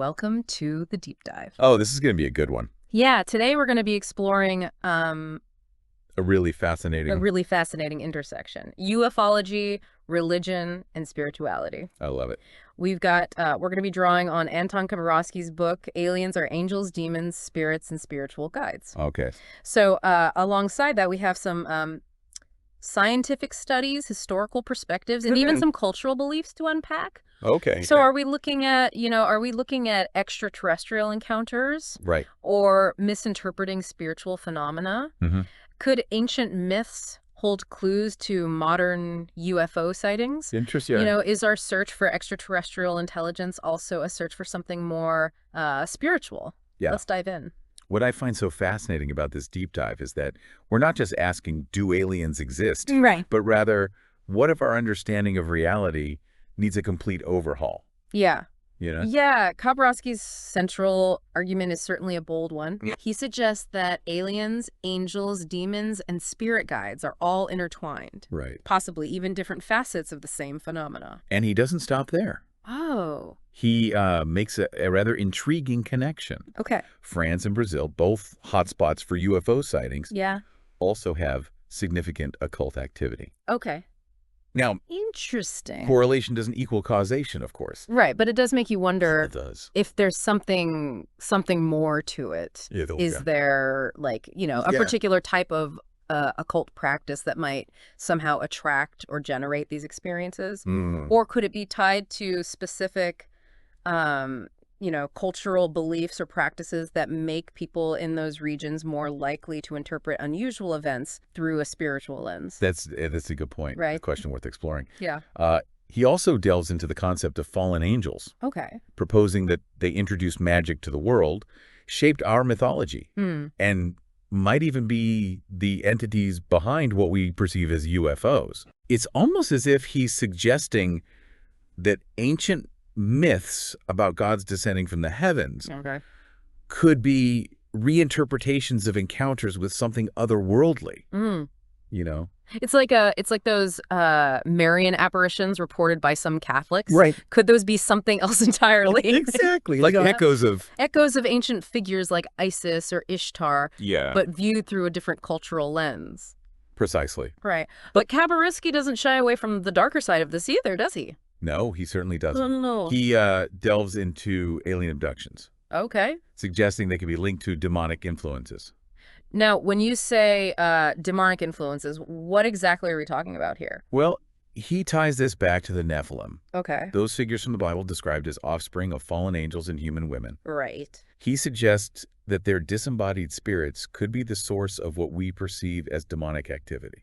Welcome to the deep dive. Oh, this is going to be a good one. Yeah, today we're going to be exploring A really a fascinating. really fascinating intersection: ufology, religion, and spirituality. I love it. We're going to be drawing on Anton Kabaroski's book, Aliens Are Angels, Demons, Spirits, and Spiritual Guides. Okay. So alongside that, we have some scientific studies, historical perspectives, and even some cultural beliefs to unpack. Okay. So are we looking at, extraterrestrial encounters? Right. Or misinterpreting spiritual phenomena? Mm-hmm. Could ancient myths hold clues to modern UFO sightings? Interesting. Is our search for extraterrestrial intelligence also a search for something more spiritual? Yeah. Let's dive in. What I find so fascinating about this deep dive is that we're not just asking, do aliens exist? Right. But rather, what if our understanding of reality needs a complete overhaul? Yeah. Yeah. Kabaroski's central argument is certainly a bold one. Yeah. He suggests that aliens, angels, demons, and spirit guides are all intertwined. Right. Possibly even different facets of the same phenomena. And he doesn't stop there. Oh. He makes a rather intriguing connection. Okay. France and Brazil, both hotspots for UFO sightings, Yeah. also have significant occult activity. Okay. Now, Interesting. correlation doesn't equal causation, of course. Right, but it does make you wonder It does. if there's something more to it. Yeah, Is there, a Yeah. particular type of occult practice that might somehow attract or generate these experiences? Or could it be tied to specific, cultural beliefs or practices that make people in those regions more likely to interpret unusual events through a spiritual lens? That's a good point. Right. A question worth exploring. Yeah. He also delves into the concept of fallen angels, Okay. proposing that they introduced magic to the world, shaped our mythology, and might even be the entities behind what we perceive as UFOs. It's almost as if he's suggesting that ancient myths about gods descending from the heavens could be reinterpretations of encounters with something otherworldly. It's like those Marian apparitions reported by some Catholics. Right. Could those be something else entirely? Exactly. Like echoes of Ancient figures like Isis or Ishtar, but viewed through a different cultural lens. Precisely. Right. But Kabaroski doesn't shy away from the darker side of this either, does he? No, he certainly doesn't. No. He delves into alien abductions, Okay. suggesting they could be linked to demonic influences. Now, when you say demonic influences, what exactly are we talking about here? Well, he ties this back to the Nephilim, Okay. those figures from the Bible described as offspring of fallen angels and human women. Right. He suggests that their disembodied spirits could be the source of what we perceive as demonic activity.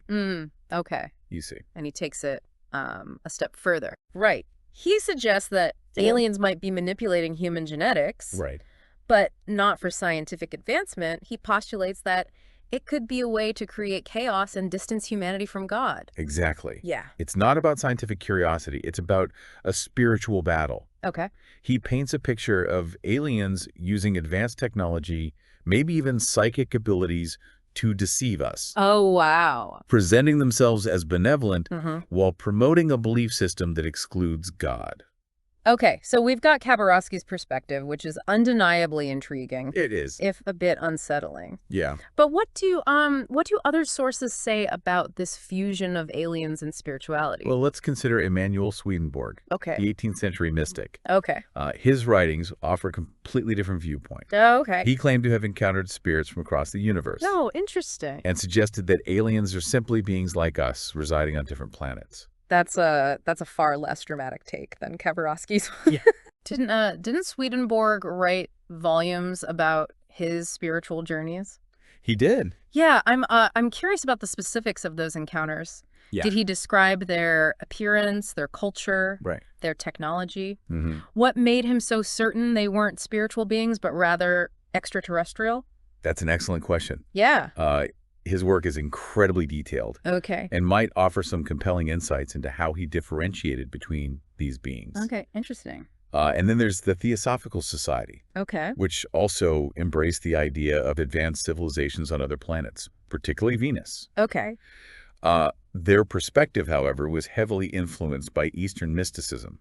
Okay. You see. And he takes it a step further. Right. He suggests that aliens might be manipulating human genetics. Right. But not for scientific advancement. He postulates that it could be a way to create chaos and distance humanity from God. Exactly. Yeah. It's not about scientific curiosity. It's about a spiritual battle. Okay. He paints a picture of aliens using advanced technology, maybe even psychic abilities, to deceive us. Oh, wow. Presenting themselves as benevolent Mm-hmm. while promoting a belief system that excludes God. Okay, so we've got Kabaroski's perspective, which is undeniably intriguing, It is. if a bit unsettling. Yeah. But what do other sources say about this fusion of aliens and spirituality? Well, let's consider Emanuel Swedenborg, Okay. the 18th century mystic. Okay. His writings offer a completely different viewpoint. Oh, okay. He claimed to have encountered spirits from across the universe Oh, interesting. and suggested that aliens are simply beings like us residing on different planets. That's a far less dramatic take than Kabaroski's. Yeah. Didn't Swedenborg write volumes about his spiritual journeys? He did. Yeah, I'm curious about the specifics of those encounters. Yeah. Did he describe their appearance, their culture, Right. their technology? Mm-hmm. What made him so certain they weren't spiritual beings, but rather extraterrestrial? That's an excellent question. Yeah. His work is incredibly detailed Okay. and might offer some compelling insights into how he differentiated between these beings. Okay. Interesting. And then there's the Theosophical Society, Okay. which also embraced the idea of advanced civilizations on other planets, particularly Venus. Okay. Their perspective, however, was heavily influenced by Eastern mysticism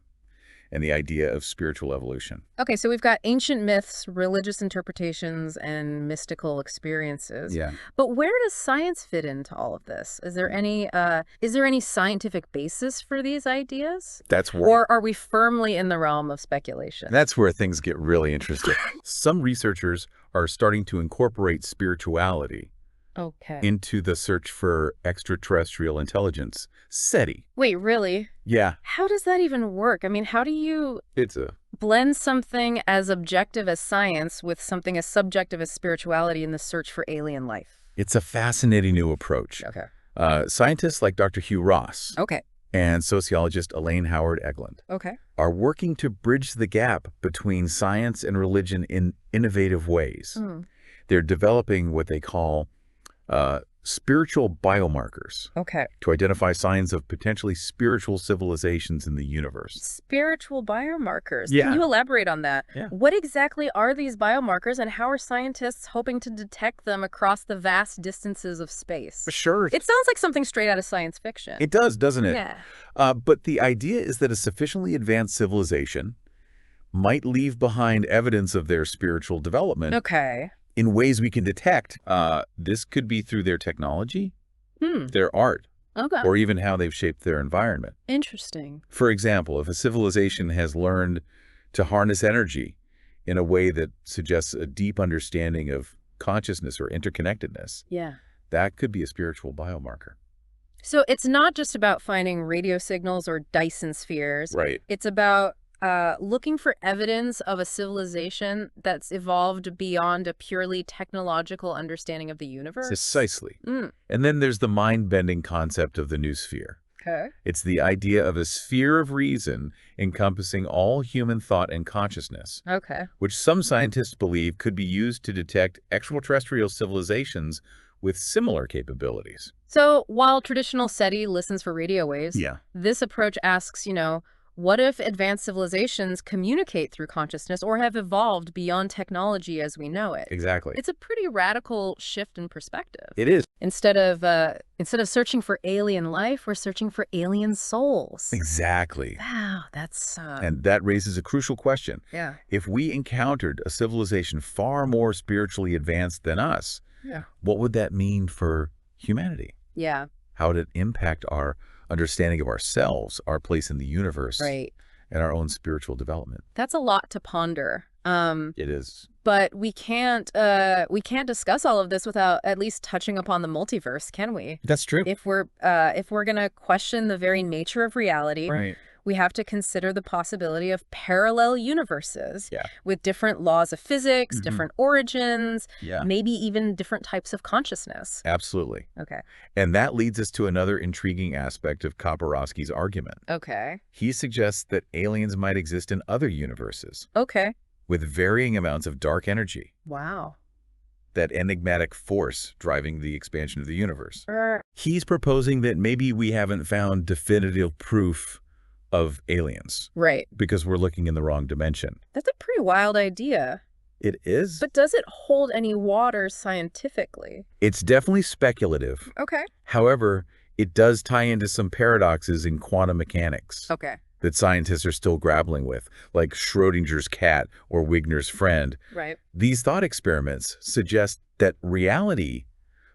and the idea of spiritual evolution. Okay, so we've got ancient myths, religious interpretations, and mystical experiences. Yeah. But where does science fit into all of this? Is there any scientific basis for these ideas? That's where, Or are we firmly in the realm of speculation? that's where things get really interesting. Some researchers are starting to incorporate spirituality Okay. into the search for extraterrestrial intelligence. SETI. Wait, really? Yeah. How does that even work? I mean, how do you It's a blend something as objective as science with something as subjective as spirituality in the search for alien life? It's a fascinating new approach. Okay. Scientists like Dr. Hugh Ross Okay. and sociologist Elaine Howard Eglund Okay. are working to bridge the gap between science and religion in innovative ways. Hmm. They're developing what they call spiritual biomarkers Okay. to identify signs of potentially spiritual civilizations in the universe. Spiritual biomarkers. Yeah. Can you elaborate on that? Yeah. What exactly are these biomarkers and how are scientists hoping to detect them across the vast distances of space? Sure. It sounds like something straight out of science fiction. It does, doesn't it? Yeah. But the idea is that a sufficiently advanced civilization might leave behind evidence of their spiritual development Okay. in ways we can detect. This could be through their technology, their art, Okay. or even how they've shaped their environment. Interesting. For example, if a civilization has learned to harness energy in a way that suggests a deep understanding of consciousness or interconnectedness, Yeah. that could be a spiritual biomarker. So it's not just about finding radio signals or Dyson spheres. Right. It's about looking for evidence of a civilization that's evolved beyond a purely technological understanding of the universe. Precisely. Mm. And then there's the mind-bending concept of the new sphere. Okay. It's the idea of a sphere of reason encompassing all human thought and consciousness, Okay. which some scientists believe could be used to detect extraterrestrial civilizations with similar capabilities. So while traditional SETI listens for radio waves, this approach asks, what if advanced civilizations communicate through consciousness or have evolved beyond technology as we know it? Exactly. It's a pretty radical shift in perspective. It is. Instead of searching for alien life, we're searching for alien souls. Exactly. Wow, that's And that raises a crucial question. yeah. If we encountered a civilization far more spiritually advanced than us, what would that mean for humanity? Yeah. How would it impact our understanding of ourselves, our place in the universe, Right. and our own spiritual development? That's a lot to ponder. It is. But we can't discuss all of this without at least touching upon the multiverse, can we? That's true. If we're gonna question the very nature of reality, Right. we have to consider the possibility of parallel universes Yeah. with different laws of physics, different origins, Yeah. maybe even different types of consciousness. Absolutely. Okay. And that leads us to another intriguing aspect of Kabaroski's argument. Okay. He suggests that aliens might exist in other universes Okay. with varying amounts of dark energy, Wow. that enigmatic force driving the expansion of the universe. He's proposing that maybe we haven't found definitive proof of aliens Right. because we're looking in the wrong dimension. That's a pretty wild idea. It is. But does it hold any water scientifically? It's definitely speculative. Okay. However, it does tie into some paradoxes in quantum mechanics Okay. that scientists are still grappling with, like Schrodinger's cat or Wigner's friend. Right. These thought experiments suggest that reality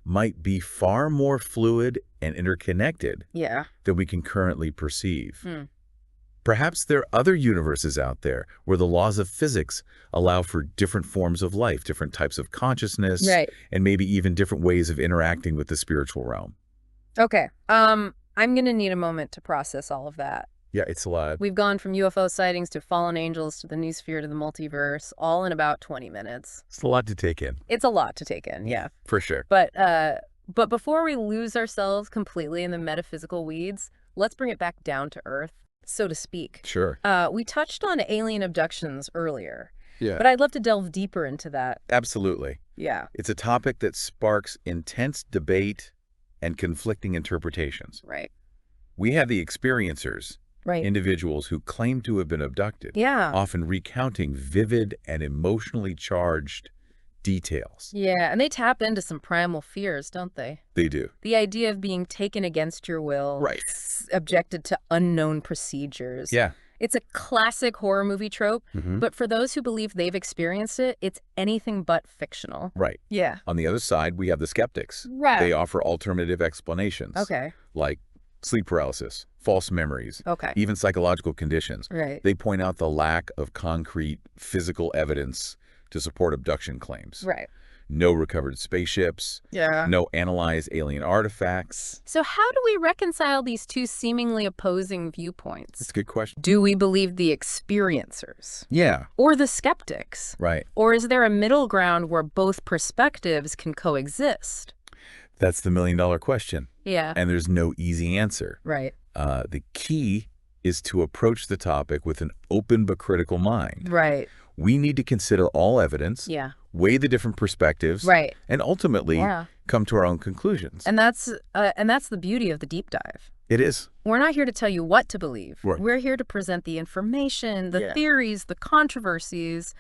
might be far more fluid and interconnected Yeah. than we can currently perceive. Hmm. Perhaps there are other universes out there where the laws of physics allow for different forms of life, different types of consciousness, Right. and maybe even different ways of interacting with the spiritual realm. Okay. I'm going to need a moment to process all of that. Yeah, it's a lot. We've gone from UFO sightings to fallen angels to the new sphere to the multiverse, all in about 20 minutes. It's a lot to take in. It's a lot to take in, yeah. For sure. But before we lose ourselves completely in the metaphysical weeds, let's bring it back down to earth, so to speak. Sure. We touched on alien abductions earlier, Yeah. but I'd love to delve deeper into that. Absolutely. Yeah. It's a topic that sparks intense debate and conflicting interpretations. Right. We have the experiencers, Right. individuals who claim to have been abducted, Yeah. often recounting vivid and emotionally charged details. Yeah, and they tap into some primal fears, don't they? They do. The idea of being taken against your will, Right. subjected to unknown procedures. Yeah. It's a classic horror movie trope, Mm-hmm. but for those who believe they've experienced it, it's anything but fictional. Right. Yeah. On the other side, we have the skeptics. Right. They offer alternative explanations. Okay. Like sleep paralysis, false memories, Okay. even psychological conditions. Right. They point out the lack of concrete physical evidence to support abduction claims. Right. No recovered spaceships. Yeah. No analyzed alien artifacts. So how do we reconcile these two seemingly opposing viewpoints? That's a good question. Do we believe the experiencers? Yeah. Or the skeptics? Right. Or is there a middle ground where both perspectives can coexist? That's the million-dollar question. Yeah. And there's no easy answer. Right. The key is to approach the topic with an open but critical mind. Right. We need to consider all evidence, Yeah. weigh the different perspectives, Right. and ultimately come to our own conclusions. And that's the beauty of the deep dive. It is. We're not here to tell you what to believe. Right. We're here to present the information, the theories, the controversies,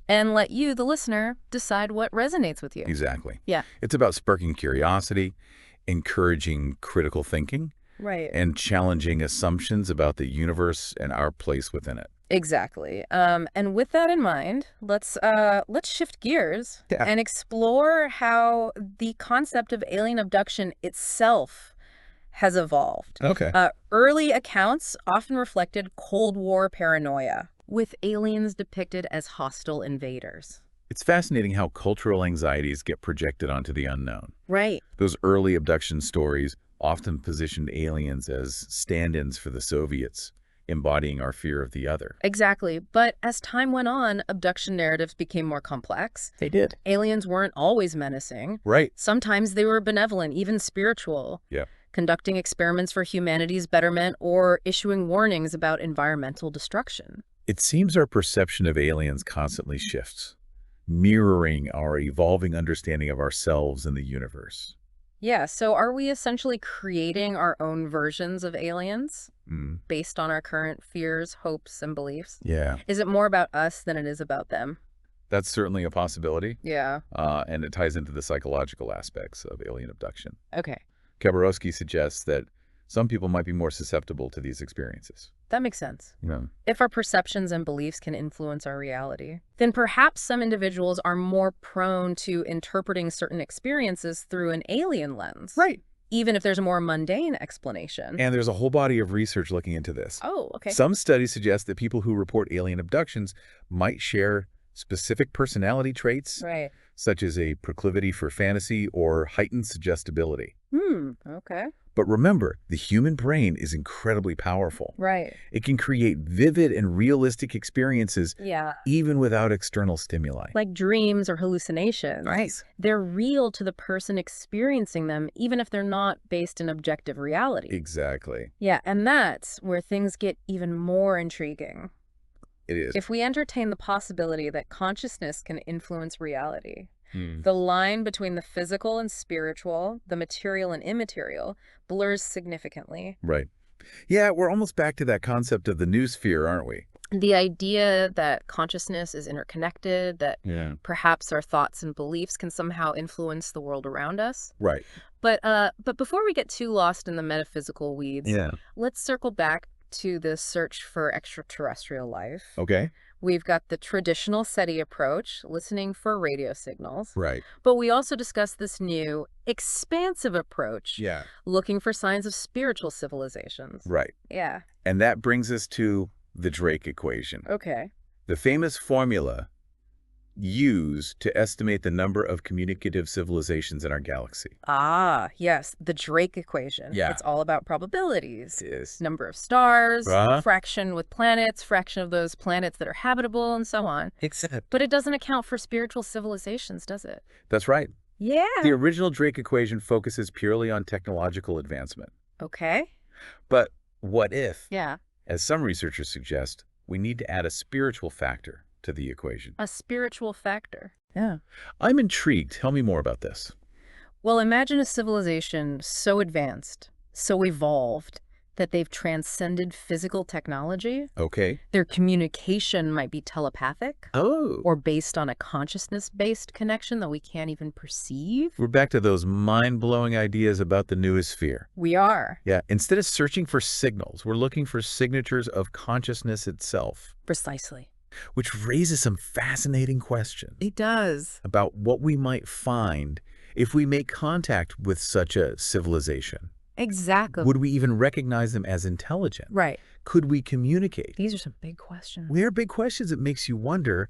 and let you, the listener, decide what resonates with you. Exactly. Yeah. It's about sparking curiosity, encouraging critical thinking, Right. and challenging assumptions about the universe and our place within it. Exactly. And with that in mind, let's shift gears Yeah. and explore how the concept of alien abduction itself has evolved. Okay. Early accounts often reflected Cold War paranoia, with aliens depicted as hostile invaders. It's fascinating how cultural anxieties get projected onto the unknown. Right. Those early abduction stories often positioned aliens as stand-ins for the Soviets, embodying our fear of the other. Exactly. But as time went on, abduction narratives became more complex. They did. Aliens weren't always menacing. Right. Sometimes they were benevolent, even spiritual. Yeah. Conducting experiments for humanity's betterment or issuing warnings about environmental destruction. It seems our perception of aliens constantly shifts, mirroring our evolving understanding of ourselves and the universe. Yeah, so are we essentially creating our own versions of aliens based on our current fears, hopes, and beliefs? Yeah. Is it more about us than it is about them? That's certainly a possibility. Yeah. And it ties into the psychological aspects of alien abduction. Okay. Kabaroski suggests that some people might be more susceptible to these experiences. That makes sense. You know, If our perceptions and beliefs can influence our reality, then perhaps some individuals are more prone to interpreting certain experiences through an alien lens. right. Even if there's a more mundane explanation. And there's a whole body of research looking into this. Oh, okay. Some studies suggest that people who report alien abductions might share specific personality traits, Right. such as a proclivity for fantasy or heightened suggestibility. Okay. But remember, the human brain is incredibly powerful. Right. It can create vivid and realistic experiences Yeah. even without external stimuli. Like dreams or hallucinations. Right. They're real to the person experiencing them, even if they're not based in objective reality. Exactly. Yeah, and that's where things get even more intriguing. It is. If we entertain the possibility that consciousness can influence reality, the line between the physical and spiritual, the material and immaterial, blurs significantly. Right. Yeah, we're almost back to that concept of the noosphere, aren't we? The idea that consciousness is interconnected, that perhaps our thoughts and beliefs can somehow influence the world around us. Right. But before we get too lost in the metaphysical weeds, let's circle back to the search for extraterrestrial life. Okay. We've got the traditional SETI approach, listening for radio signals. Right. But we also discussed this new, expansive approach, Yeah. looking for signs of spiritual civilizations. Right. Yeah. And that brings us to the Drake equation. Okay. The famous formula used to estimate the number of communicative civilizations in our galaxy. Ah, yes, the Drake equation. Yeah. It's all about probabilities. It is. Number of stars, Uh-huh. fraction with planets, fraction of those planets that are habitable, and so on. Except. But it doesn't account for spiritual civilizations, does it? That's right. Yeah. The original Drake equation focuses purely on technological advancement. Okay. But what if, Yeah. as some researchers suggest, we need to add a spiritual factor to the equation? A spiritual factor. Yeah. I'm intrigued. Tell me more about this. Well, imagine a civilization so advanced, so evolved, that they've transcended physical technology. Okay. Their communication might be telepathic. Oh. Or based on a consciousness-based connection that we can't even perceive. We're back to those mind-blowing ideas about the newest sphere. We are. Yeah, instead of searching for signals, we're looking for signatures of consciousness itself. Precisely. Which raises some fascinating questions. It does. About what we might find if we make contact with such a civilization. Exactly. Would we even recognize them as intelligent? Right. Could we communicate? These are some big questions. They're big questions that makes you wonder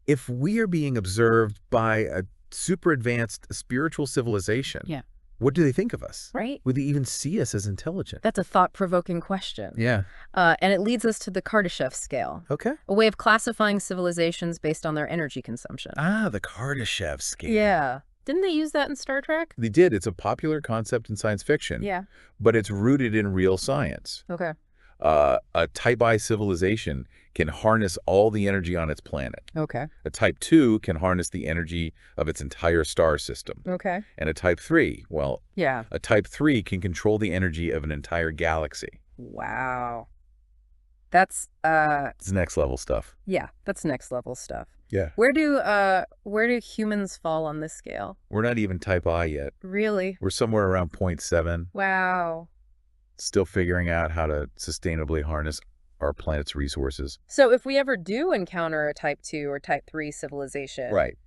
if we are being observed by a super advanced spiritual civilization. Yeah. What do they think of us? Right. Would they even see us as intelligent? That's a thought-provoking question. Yeah. And it leads us to the Kardashev scale. Okay. A way of classifying civilizations based on their energy consumption. Ah, the Kardashev scale. Yeah. Didn't they use that in Star Trek? They did. It's a popular concept in science fiction. Yeah. But it's rooted in real science. Okay. A Type I civilization can harness all the energy on its planet. Okay. A Type II can harness the energy of its entire star system. Okay. And a Type III, well, yeah, a Type III can control the energy of an entire galaxy. Wow. That's It's next level stuff. Yeah, that's next level stuff. Yeah. Where do humans fall on this scale? We're not even Type I yet. Really? We're somewhere around 0.7. Wow. Still figuring out how to sustainably harness our planet's resources. So if we ever do encounter a Type 2 or Type 3 civilization, Right.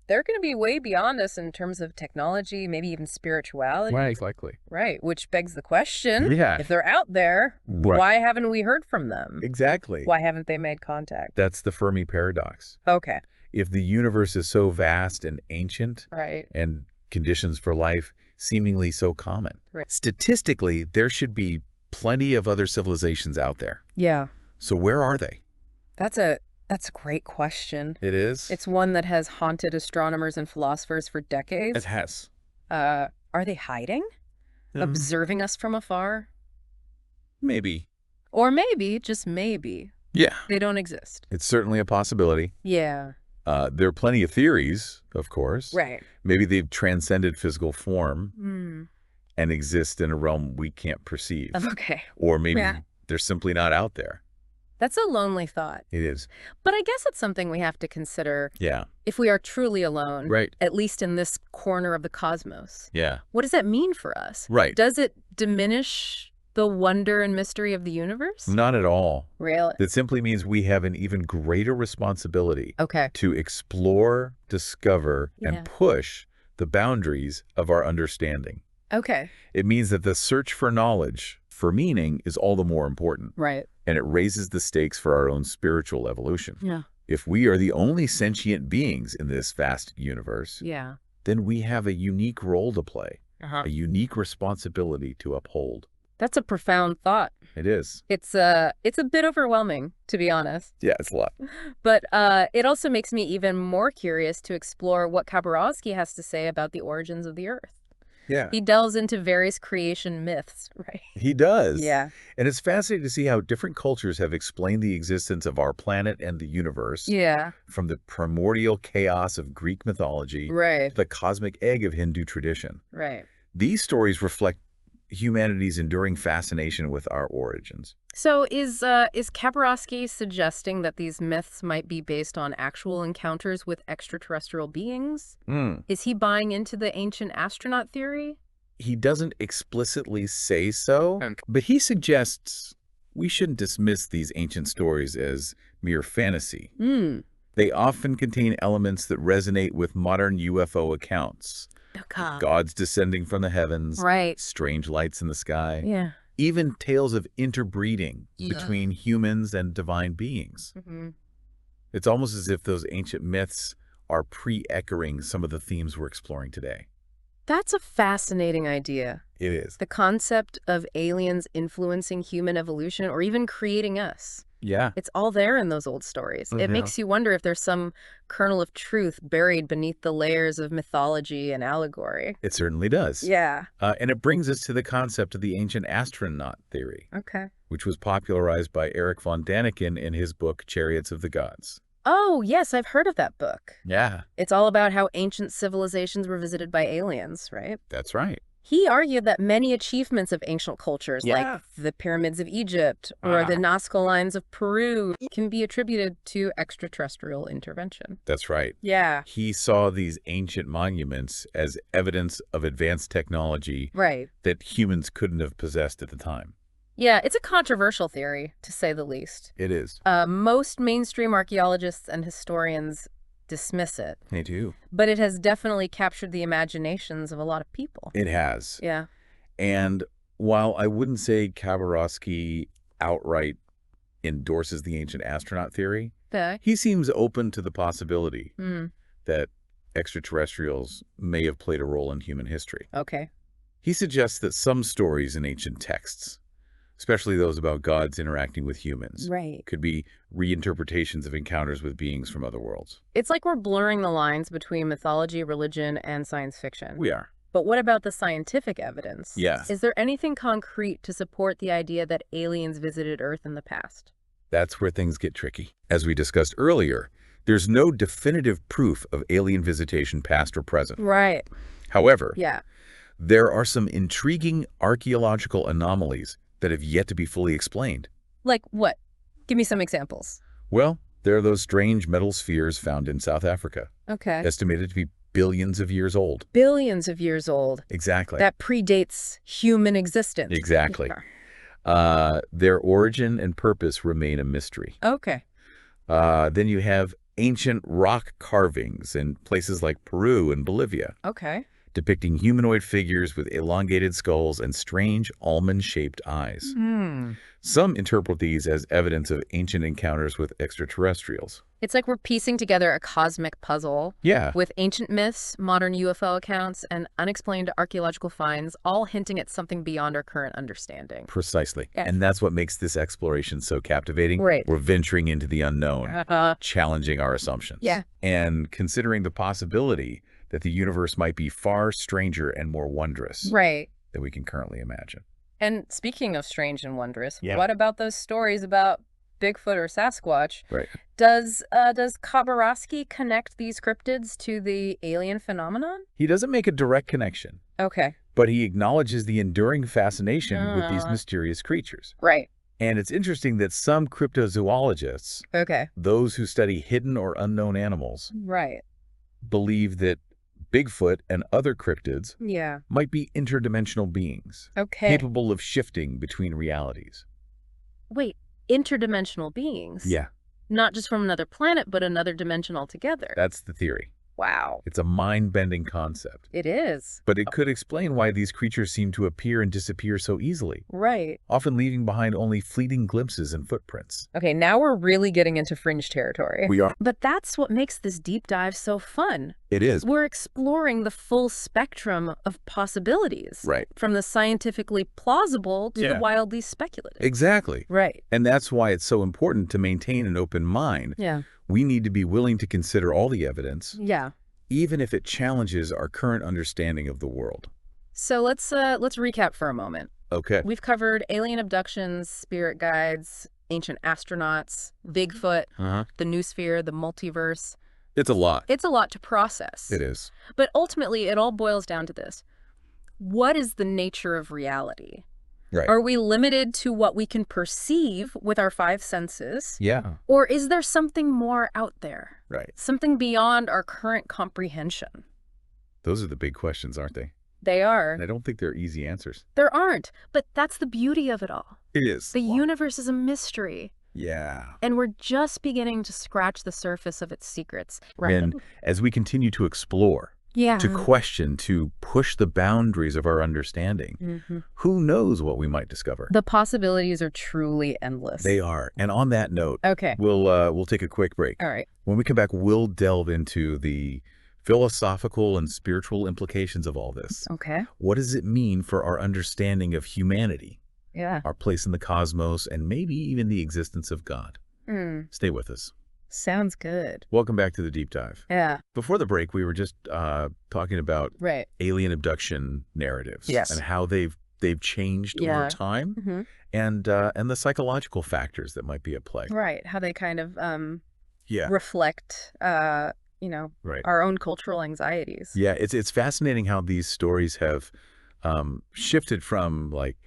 they're going to be way beyond us in terms of technology, maybe even spirituality. Right, likely. Right, which begs the question, Yeah. if they're out there, why haven't we heard from them? Exactly. Why haven't they made contact? That's the Fermi paradox. Okay. If the universe is so vast and ancient, Right. and conditions for life seemingly so common, Right. statistically, there should be plenty of other civilizations out there. Yeah. So where are they? That's a great question. It is? It's one that has haunted astronomers and philosophers for decades. It has. Are they hiding? Observing us from afar? Maybe. Or maybe, just maybe, Yeah. they don't exist. It's certainly a possibility. Yeah. There are plenty of theories, of course. Right. Maybe they've transcended physical form and exist in a realm we can't perceive. Okay. Or maybe they're simply not out there. That's a lonely thought. It is. But I guess it's something we have to consider. Yeah. If we are truly alone, Right. at least in this corner of the cosmos. Yeah. What does that mean for us? Right. Does it diminish the wonder and mystery of the universe? Not at all. Really? That simply means we have an even greater responsibility to explore, discover, and push the boundaries of our understanding. Okay. It means that the search for knowledge, for meaning, is all the more important. Right. And it raises the stakes for our own spiritual evolution. Yeah. If we are the only sentient beings in this vast universe, then we have a unique role to play, a unique responsibility to uphold. That's a profound thought. It is. It's a bit overwhelming, to be honest. Yeah, it's a lot. But it also makes me even more curious to explore what Kabaroski has to say about the origins of the Earth. Yeah. He delves into various creation myths, right? He does. Yeah. And it's fascinating to see how different cultures have explained the existence of our planet and the universe. Yeah. From the primordial chaos of Greek mythology to the cosmic egg of Hindu tradition. Right. These stories reflect humanity's enduring fascination with our origins. So is Kabaroski suggesting that these myths might be based on actual encounters with extraterrestrial beings? Is he buying into the ancient astronaut theory? He doesn't explicitly say so, but he suggests we shouldn't dismiss these ancient stories as mere fantasy. They often contain elements that resonate with modern UFO accounts. Gods descending from the heavens, strange lights in the sky, even tales of interbreeding between humans and divine beings. It's almost as if those ancient myths are pre-echoing some of the themes we're exploring today. That's a fascinating idea. It is. The concept of aliens influencing human evolution or even creating us. Yeah. It's all there in those old stories. It makes you wonder if there's some kernel of truth buried beneath the layers of mythology and allegory. It certainly does. Yeah. And it brings us to the concept of the ancient astronaut theory. Okay. Which was popularized by Erich von Däniken in his book, Chariots of the Gods. Oh, yes, I've heard of that book. Yeah. It's all about how ancient civilizations were visited by aliens, right? That's right. He argued that many achievements of ancient cultures, Yeah. like the pyramids of Egypt or the Nazca lines of Peru, can be attributed to extraterrestrial intervention. That's right. Yeah. He saw these ancient monuments as evidence of advanced technology Right. that humans couldn't have possessed at the time. Yeah, it's a controversial theory, to say the least. It is. Most mainstream archaeologists and historians dismiss it. They do. But it has definitely captured the imaginations of a lot of people. It has. Yeah. And while I wouldn't say Kabaroski outright endorses the ancient astronaut theory, he seems open to the possibility that extraterrestrials may have played a role in human history. Okay. He suggests that some stories in ancient texts, especially those about gods interacting with humans, could be reinterpretations of encounters with beings from other worlds. It's like we're blurring the lines between mythology, religion, and science fiction. We are. But what about the scientific evidence? Yeah. Is there anything concrete to support the idea that aliens visited Earth in the past? That's where things get tricky. As we discussed earlier, there's no definitive proof of alien visitation, past or present. Right. However, there are some intriguing archaeological anomalies that have yet to be fully explained. Like what? Give me some examples. Well, there are those strange metal spheres found in South Africa. Okay. Estimated to be billions of years old. Billions of years old. Exactly. That predates human existence. Exactly. Their origin and purpose remain a mystery. Okay. Then you have ancient rock carvings in places like Peru and Bolivia. Okay. Depicting humanoid figures with elongated skulls and strange almond-shaped eyes. Some interpret these as evidence of ancient encounters with extraterrestrials. It's like we're piecing together a cosmic puzzle with ancient myths, modern UFO accounts, and unexplained archaeological finds, all hinting at something beyond our current understanding. Precisely. And that's what makes this exploration so captivating. Right. We're venturing into the unknown, challenging our assumptions. And considering the possibility that the universe might be far stranger and more wondrous than we can currently imagine. And speaking of strange and wondrous, what about those stories about Bigfoot or Sasquatch? Does Kabaroski connect these cryptids to the alien phenomenon? He doesn't make a direct connection. Okay. But he acknowledges the enduring fascination with these mysterious creatures. Right. And it's interesting that some cryptozoologists, those who study hidden or unknown animals, believe that Bigfoot and other cryptids might be interdimensional beings, capable of shifting between realities. Wait, interdimensional beings? Yeah. Not just from another planet, but another dimension altogether. That's the theory. Wow. It's a mind-bending concept. It is. But it could explain why these creatures seem to appear and disappear so easily. Right. Often leaving behind only fleeting glimpses and footprints. Okay, now we're really getting into fringe territory. We are. But that's what makes this deep dive so fun. It is. We're exploring the full spectrum of possibilities. Right. From the scientifically plausible to the wildly speculative. Exactly. Right. And that's why it's so important to maintain an open mind. Yeah. We need to be willing to consider all the evidence. Yeah. Even if it challenges our current understanding of the world. So let's recap for a moment. Okay. We've covered alien abductions, spirit guides, ancient astronauts, Bigfoot, the noosphere, the multiverse. It's a lot. It's a lot to process. It is. But ultimately, it all boils down to this. What is the nature of reality? Right. Are we limited to what we can perceive with our five senses? Yeah. Or is there something more out there? Right. Something beyond our current comprehension? Those are the big questions, aren't they? They are. And I don't think they're easy answers. There aren't. But that's the beauty of it all. It is. The universe is a mystery. Yeah. And we're just beginning to scratch the surface of its secrets. Right. And as we continue to explore, to question, to push the boundaries of our understanding, who knows what we might discover? The possibilities are truly endless. They are. And on that note, okay, we'll take a quick break. All right. When we come back, we'll delve into the philosophical and spiritual implications of all this. Okay. What does it mean for our understanding of humanity? Yeah. Our place in the cosmos, and maybe even the existence of God. Stay with us. Sounds good. Welcome back to the Deep Dive. Yeah. Before the break, we were just talking about alien abduction narratives and how they've changed over time, and the psychological factors that might be at play. Right. How they kind of reflect our own cultural anxieties. Yeah, it's fascinating how these stories have shifted from like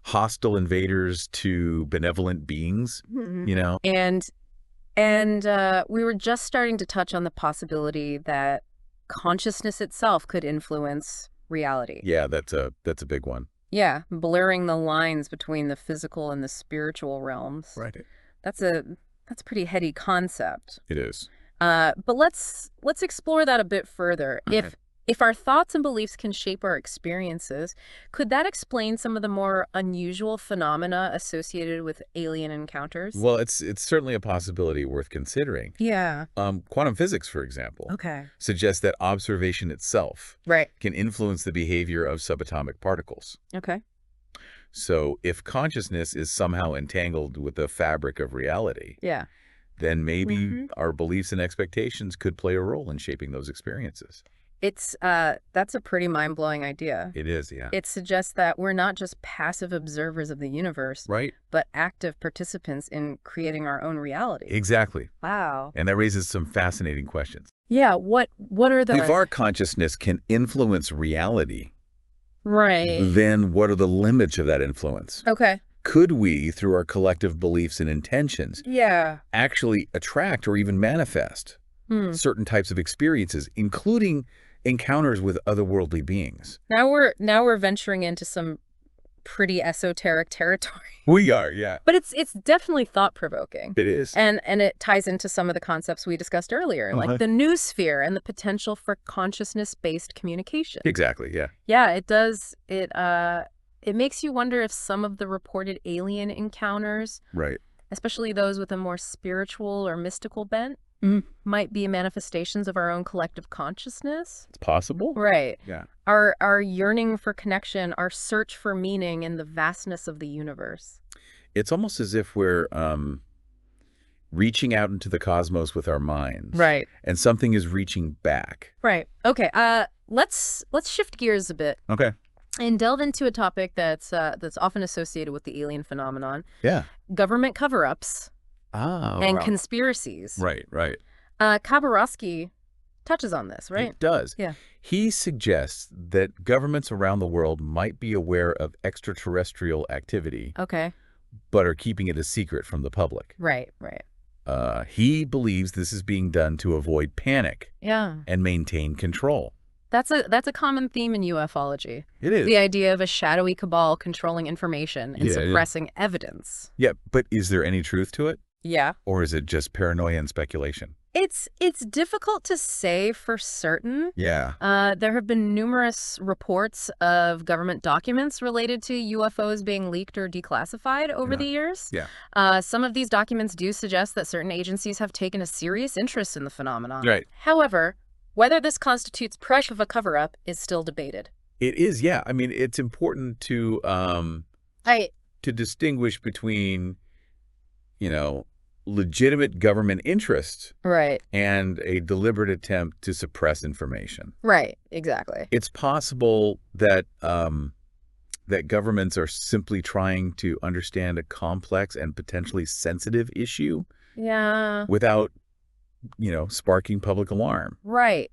hostile invaders to benevolent beings, you know? And we were just starting to touch on the possibility that consciousness itself could influence reality. Yeah, that's a big one. Yeah, blurring the lines between the physical and the spiritual realms. Right. That's a pretty heady concept. It is. But let's explore that a bit further. Okay. If our thoughts and beliefs can shape our experiences, could that explain some of the more unusual phenomena associated with alien encounters? Well, it's certainly a possibility worth considering. Yeah. Quantum physics, for example, Okay. suggests that observation itself can influence the behavior of subatomic particles. Okay. So if consciousness is somehow entangled with the fabric of reality, then maybe our beliefs and expectations could play a role in shaping those experiences. That's a pretty mind-blowing idea. It is, yeah. It suggests that we're not just passive observers of the universe, right, but active participants in creating our own reality. Exactly. Wow. And that raises some fascinating questions. Yeah, what are the... If our consciousness can influence reality, right, then what are the limits of that influence? Okay. Could we, through our collective beliefs and intentions, actually attract or even manifest certain types of experiences, including encounters with otherworldly beings? Now we're venturing into some pretty esoteric territory. We are, yeah. But it's definitely thought-provoking. It is. And it ties into some of the concepts we discussed earlier, like the noosphere and the potential for consciousness-based communication. Exactly, yeah. Yeah, it does. It makes you wonder if some of the reported alien encounters, especially those with a more spiritual or mystical bent, might be manifestations of our own collective consciousness. It's possible. Right. Yeah. Our yearning for connection, our search for meaning in the vastness of the universe. It's almost as if we're reaching out into the cosmos with our minds. Right. And something is reaching back. Right. Okay. Let's shift gears a bit. Okay. And delve into a topic that's often associated with the alien phenomenon. Yeah. Government cover-ups. And conspiracies. Right. Kabaroski touches on this, right? It does. Yeah. He suggests that governments around the world might be aware of extraterrestrial activity, but are keeping it a secret from the public. Right. He believes this is being done to avoid panic and maintain control. That's a common theme in ufology. It is. The idea of a shadowy cabal controlling information and suppressing evidence. Yeah, but is there any truth to it? Yeah. Or is it just paranoia and speculation? It's difficult to say for certain. Yeah. There have been numerous reports of government documents related to UFOs being leaked or declassified over the years. Yeah. Some of these documents do suggest that certain agencies have taken a serious interest in the phenomenon. Right. However, whether this constitutes proof of a cover-up is still debated. It is, yeah. I mean, it's important to distinguish between, legitimate government interest and a deliberate attempt to suppress information. Right, exactly. It's possible that that governments are simply trying to understand a complex and potentially sensitive issue without, sparking public alarm. Right.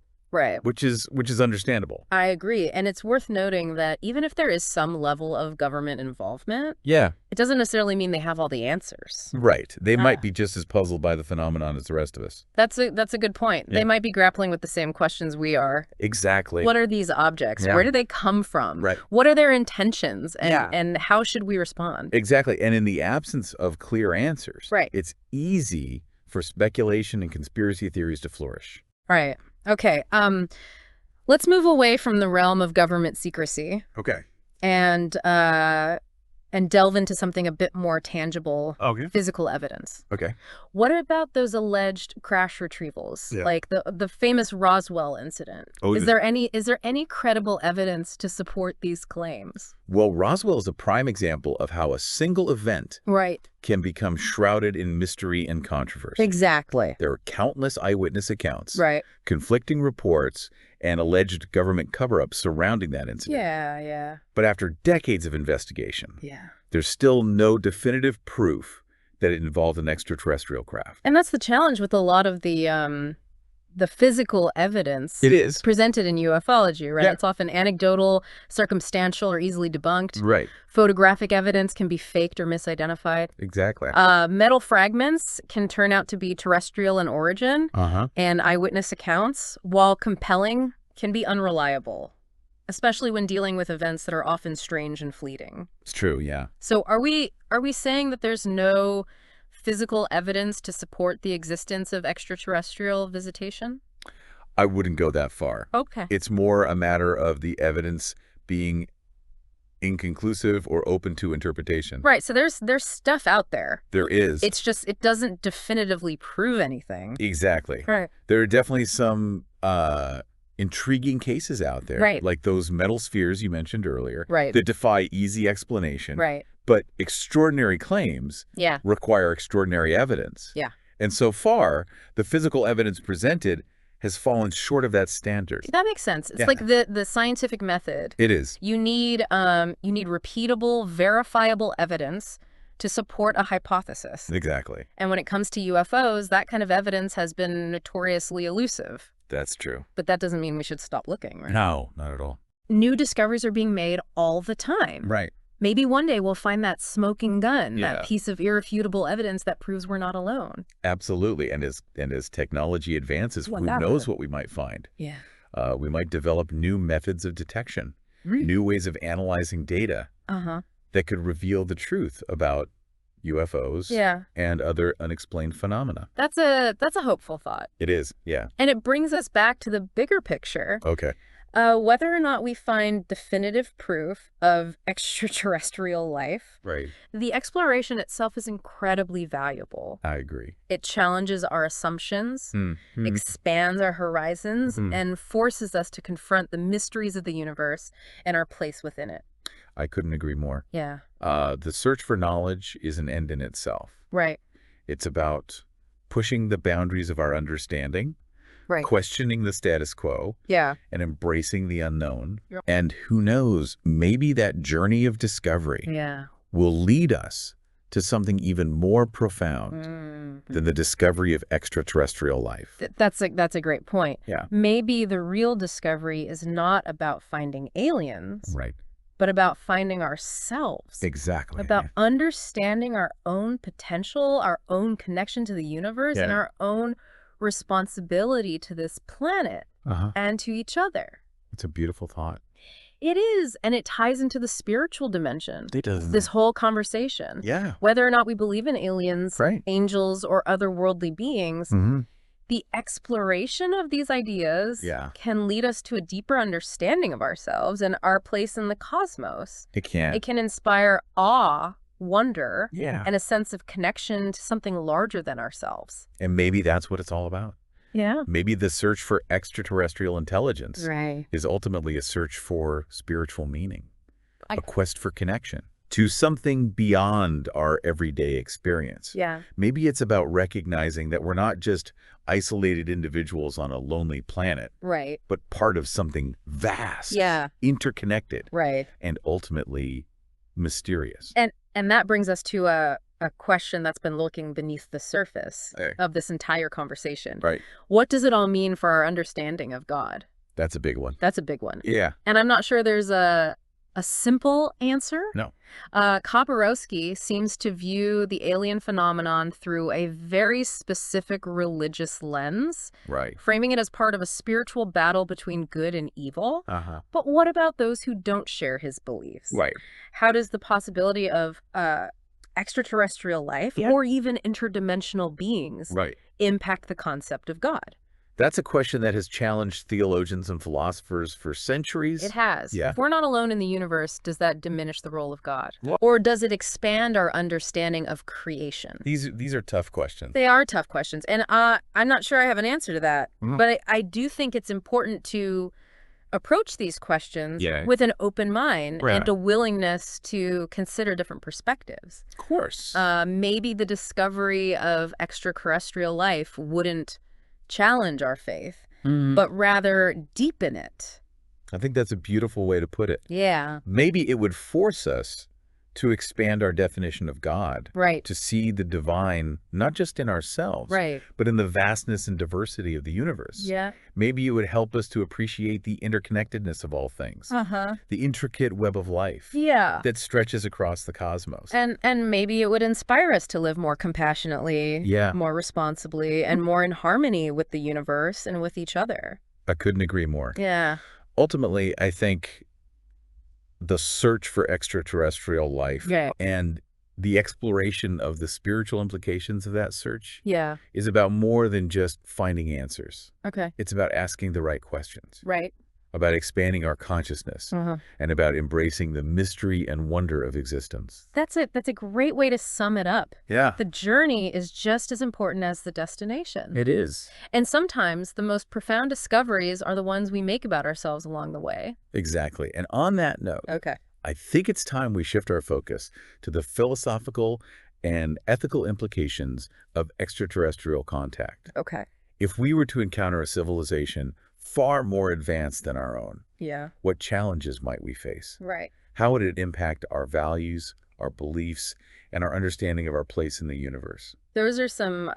Which is understandable. I agree. And it's worth noting that even if there is some level of government involvement, it doesn't necessarily mean they have all the answers. Right. They might be just as puzzled by the phenomenon as the rest of us. That's a good point. They might be grappling with the same questions we are. Exactly. What are these objects? Where do they come from? Right. What are their intentions? And how should we respond? Exactly. And in the absence of clear answers, it's easy for speculation and conspiracy theories to flourish. Right. Okay, let's move away from the realm of government secrecy. Okay. And delve into something a bit more tangible, physical evidence. Okay. What about those alleged crash retrievals, like the famous Roswell incident? Is there any credible evidence to support these claims? Well, Roswell is a prime example of how a single event can become shrouded in mystery and controversy. Exactly. There are countless eyewitness accounts, conflicting reports, and alleged government cover-ups surrounding that incident. Yeah. But after decades of investigation, there's still no definitive proof that it involved an extraterrestrial craft. And that's the challenge with a lot of the the physical evidence It is presented in ufology, right? Yeah. It's often anecdotal, circumstantial, or easily debunked. Right. Photographic evidence can be faked or misidentified. Exactly. Metal fragments can turn out to be terrestrial in origin, and eyewitness accounts, while compelling, can be unreliable, especially when dealing with events that are often strange and fleeting. It's true, yeah. So are we saying that there's no physical evidence to support the existence of extraterrestrial visitation? I wouldn't go that far. Okay. It's more a matter of the evidence being inconclusive or open to interpretation. Right, so there's stuff out there. There is. It's just, it doesn't definitively prove anything. Exactly. Right. There are definitely some intriguing cases out there. Right. Like those metal spheres you mentioned earlier. Right. That defy easy explanation. Right. But extraordinary claims require extraordinary evidence. Yeah. And so far, the physical evidence presented has fallen short of that standard. That makes sense. It's like the scientific method. It is. You need repeatable, verifiable evidence to support a hypothesis. Exactly. And when it comes to UFOs, that kind of evidence has been notoriously elusive. That's true. But that doesn't mean we should stop looking, right? No, not at all. New discoveries are being made all the time. Right. Maybe one day we'll find that smoking gun, Yeah. that piece of irrefutable evidence that proves we're not alone. Absolutely. And as technology advances, who knows what we might find? Yeah. We might develop new methods of detection, new ways of analyzing data that could reveal the truth about UFOs and other unexplained phenomena. That's a hopeful thought. It is, yeah. And it brings us back to the bigger picture. Okay. Whether or not we find definitive proof of extraterrestrial life, the exploration itself is incredibly valuable. I agree. It challenges our assumptions, expands our horizons, and forces us to confront the mysteries of the universe and our place within it. I couldn't agree more. Yeah. The search for knowledge is an end in itself. Right. It's about pushing the boundaries of our understanding, questioning the status quo, and embracing the unknown. And who knows, maybe that journey of discovery will lead us to something even more profound than the discovery of extraterrestrial life. That's a great point. Yeah. Maybe the real discovery is not about finding aliens, but about finding ourselves. Exactly. About understanding our own potential, our own connection to the universe, and our own responsibility to this planet and to each other. It's a beautiful thought. It is, and it ties into the spiritual dimension. It does. This whole conversation. Yeah. Whether or not we believe in aliens, angels, or otherworldly beings, the exploration of these ideas can lead us to a deeper understanding of ourselves and our place in the cosmos. It can. It can inspire awe, wonder, and a sense of connection to something larger than ourselves. And maybe that's what it's all about. Yeah. Maybe the search for extraterrestrial intelligence Right. is ultimately a search for spiritual meaning, a quest for connection to something beyond our everyday experience. Yeah. Maybe it's about recognizing that we're not just isolated individuals on a lonely planet, Right. but part of something vast, interconnected, and ultimately mysterious. And that brings us to a question that's been lurking beneath the surface of this entire conversation. Right. What does it all mean for our understanding of God? That's a big one. That's a big one. Yeah. And I'm not sure there's a simple answer. No. Kabaroski seems to view the alien phenomenon through a very specific religious lens, framing it as part of a spiritual battle between good and evil. But what about those who don't share his beliefs? How does the possibility of extraterrestrial life or even interdimensional beings impact the concept of God? That's a question that has challenged theologians and philosophers for centuries. It has. Yeah. If we're not alone in the universe, does that diminish the role of God? Or does it expand our understanding of creation? These are tough questions. They are tough questions. And I'm not sure I have an answer to that. But I do think it's important to approach these questions with an open mind and a willingness to consider different perspectives. Of course. Maybe the discovery of extraterrestrial life wouldn't challenge our faith, but rather deepen it. I think that's a beautiful way to put it. Yeah. Maybe it would force us to expand our definition of God, Right. to see the divine, not just in ourselves, Right. but in the vastness and diversity of the universe. Yeah. Maybe it would help us to appreciate the interconnectedness of all things, the intricate web of life that stretches across the cosmos. And maybe it would inspire us to live more compassionately, more responsibly, and more in harmony with the universe and with each other. I couldn't agree more. Yeah. Ultimately, I think the search for extraterrestrial life and the exploration of the spiritual implications of that search is about more than just finding answers. Okay. It's about asking the right questions. Right. About expanding our consciousness and about embracing the mystery and wonder of existence. That's it. That's a great way to sum it up. Yeah. The journey is just as important as the destination. It is. And sometimes the most profound discoveries are the ones we make about ourselves along the way. Exactly. And on that note, I think it's time we shift our focus to the philosophical and ethical implications of extraterrestrial contact. Okay. If we were to encounter a civilization far more advanced than our own, what challenges might we face? Right. How would it impact our values, our beliefs, and our understanding of our place in the universe? Those are some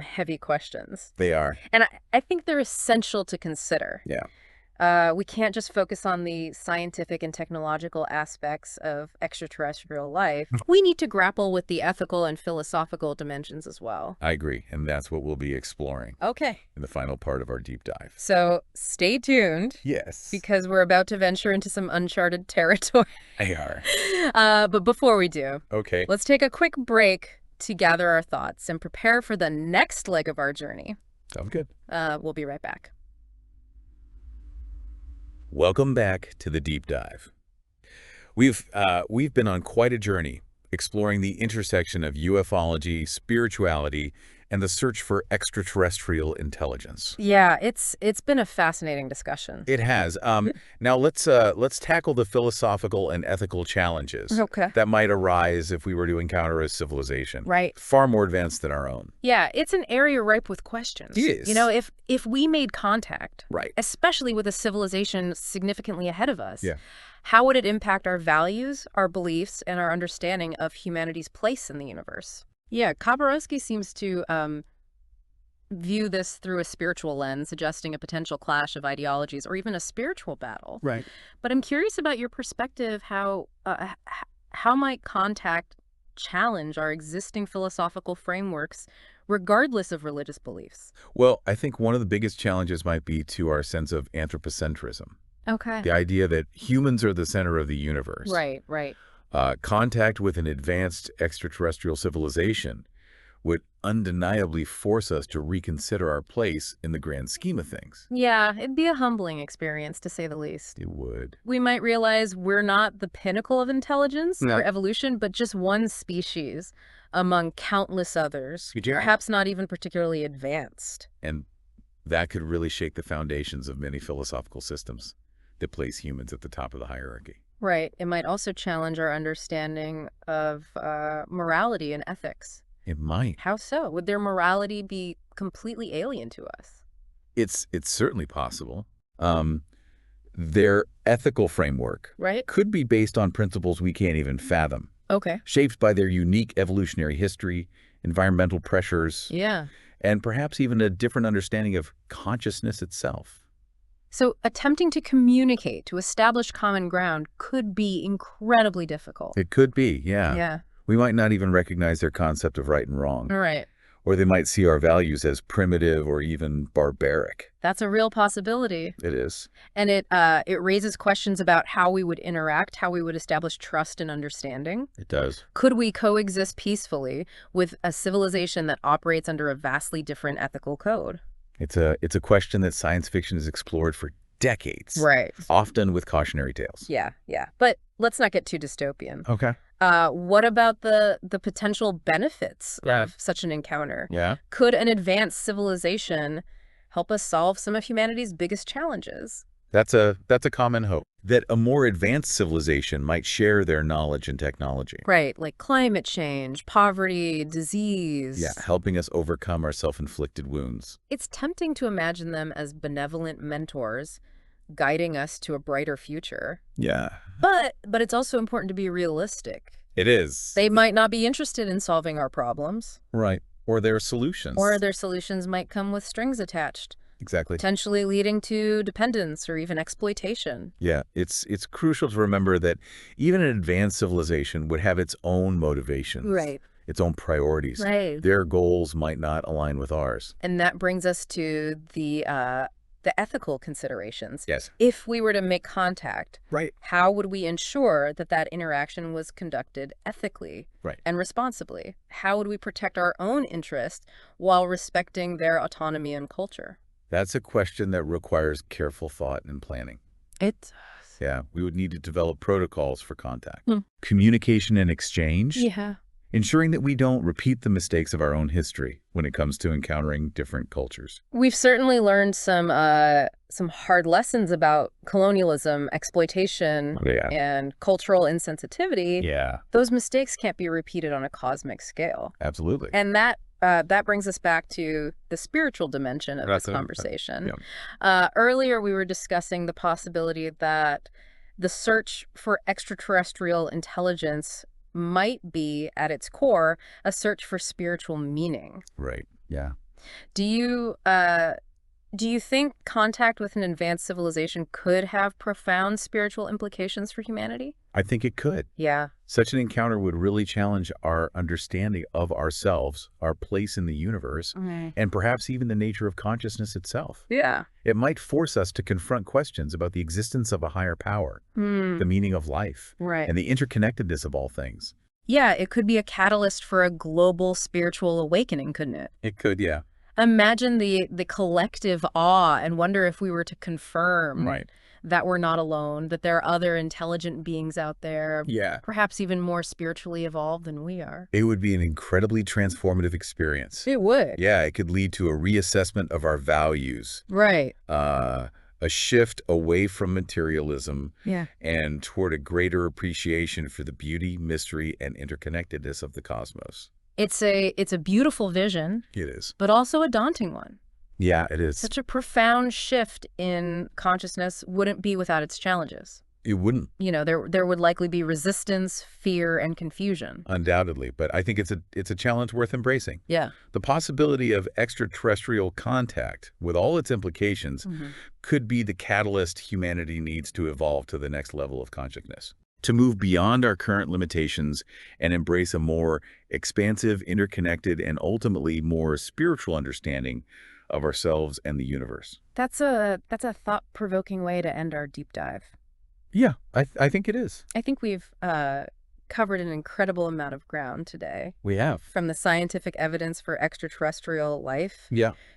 heavy questions. They are. And I think they're essential to consider. Yeah. We can't just focus on the scientific and technological aspects of extraterrestrial life. We need to grapple with the ethical and philosophical dimensions as well. I agree, and that's what we'll be exploring in the final part of our deep dive. So stay tuned. Yes. Because we're about to venture into some uncharted territory. They are. But before we do, let's take a quick break to gather our thoughts and prepare for the next leg of our journey. Sounds good. We'll be right back. Welcome back to the deep dive. We've been on quite a journey exploring the intersection of ufology, spirituality, and the search for extraterrestrial intelligence. Yeah, it's been a fascinating discussion. It has. Now let's tackle the philosophical and ethical challenges that might arise if we were to encounter a civilization far more advanced than our own. Yeah, it's an area ripe with questions. It is. You know, if we made contact, especially with a civilization significantly ahead of us, how would it impact our values, our beliefs, and our understanding of humanity's place in the universe? Yeah, Kabaroski seems to view this through a spiritual lens, suggesting a potential clash of ideologies or even a spiritual battle. Right. But I'm curious about your perspective. How might contact challenge our existing philosophical frameworks, regardless of religious beliefs? Well, I think one of the biggest challenges might be to our sense of anthropocentrism. Okay. The idea that humans are the center of the universe. Right, right. Contact with an advanced extraterrestrial civilization would undeniably force us to reconsider our place in the grand scheme of things. Yeah, it'd be a humbling experience, to say the least. It would. We might realize we're not the pinnacle of intelligence or evolution, but just one species among countless others, perhaps not even particularly advanced. And that could really shake the foundations of many philosophical systems that place humans at the top of the hierarchy. Right. It might also challenge our understanding of morality and ethics. It might. How so? Would their morality be completely alien to us? It's certainly possible. Their ethical framework could be based on principles we can't even fathom. Okay. Shaped by their unique evolutionary history, environmental pressures, and perhaps even a different understanding of consciousness itself. So attempting to communicate, to establish common ground could be incredibly difficult. It could be, yeah. We might not even recognize their concept of right and wrong. Right. Or they might see our values as primitive or even barbaric. That's a real possibility. It is. And it raises questions about how we would interact, how we would establish trust and understanding. It does. Could we coexist peacefully with a civilization that operates under a vastly different ethical code? It's a question that science fiction has explored for decades. Right. Often with cautionary tales. Yeah. But let's not get too dystopian. Okay. What about the potential benefits of such an encounter? Yeah. Could an advanced civilization help us solve some of humanity's biggest challenges? That's a common hope, that a more advanced civilization might share their knowledge and technology. Right, like climate change, poverty, disease. Yeah, helping us overcome our self-inflicted wounds. It's tempting to imagine them as benevolent mentors, guiding us to a brighter future. Yeah. But it's also important to be realistic. It is. They might not be interested in solving our problems. Right. Or their solutions. Or their solutions might come with strings attached. Exactly. Potentially leading to dependence or even exploitation. Yeah, it's crucial to remember that even an advanced civilization would have its own motivations. Right. Its own priorities. Right. Their goals might not align with ours. And that brings us to the ethical considerations. Yes. If we were to make contact, Right. how would we ensure that that interaction was conducted ethically and responsibly? How would we protect our own interest while respecting their autonomy and culture? That's a question that requires careful thought and planning. It does. Yeah, we would need to develop protocols for contact. Communication and exchange. Yeah. Ensuring that we don't repeat the mistakes of our own history when it comes to encountering different cultures. We've certainly learned some hard lessons about colonialism, exploitation, and cultural insensitivity. Yeah. Those mistakes can't be repeated on a cosmic scale. Absolutely. And that brings us back to the spiritual dimension of this conversation. Earlier, we were discussing the possibility that the search for extraterrestrial intelligence might be, at its core, a search for spiritual meaning. Right. Yeah. Do you think contact with an advanced civilization could have profound spiritual implications for humanity? I think it could. Yeah. Such an encounter would really challenge our understanding of ourselves, our place in the universe, and perhaps even the nature of consciousness itself. Yeah. It might force us to confront questions about the existence of a higher power, the meaning of life, and the interconnectedness of all things. Yeah, it could be a catalyst for a global spiritual awakening, couldn't it? It could, yeah. Imagine the collective awe and wonder if we were to confirm that we're not alone, that there are other intelligent beings out there, perhaps even more spiritually evolved than we are. It would be an incredibly transformative experience. It would. Yeah, it could lead to a reassessment of our values. Right. A shift away from materialism and toward a greater appreciation for the beauty, mystery, and interconnectedness of the cosmos. It's a beautiful vision. It is. But also a daunting one. Yeah, it is. Such a profound shift in consciousness wouldn't be without its challenges. It wouldn't. You know, there would likely be resistance, fear, and confusion. Undoubtedly, but I think it's a challenge worth embracing. Yeah. The possibility of extraterrestrial contact, with all its implications, could be the catalyst humanity needs to evolve to the next level of consciousness. To move beyond our current limitations and embrace a more expansive, interconnected, and ultimately more spiritual understanding of ourselves and the universe. That's a thought-provoking way to end our deep dive. Yeah, I think it is. I think we've covered an incredible amount of ground today. We have. From the scientific evidence for extraterrestrial life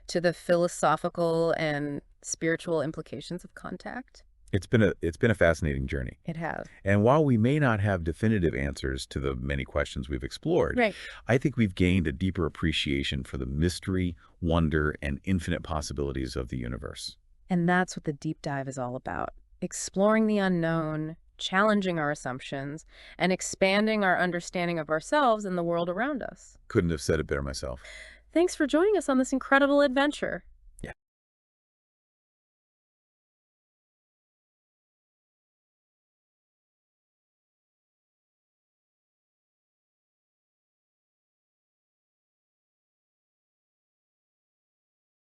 to the philosophical and spiritual implications of contact. It's been a fascinating journey. It has. And while we may not have definitive answers to the many questions we've explored, I think we've gained a deeper appreciation for the mystery, wonder, and infinite possibilities of the universe. And that's what the deep dive is all about. Exploring the unknown, challenging our assumptions, and expanding our understanding of ourselves and the world around us. Couldn't have said it better myself. Thanks for joining us on this incredible adventure.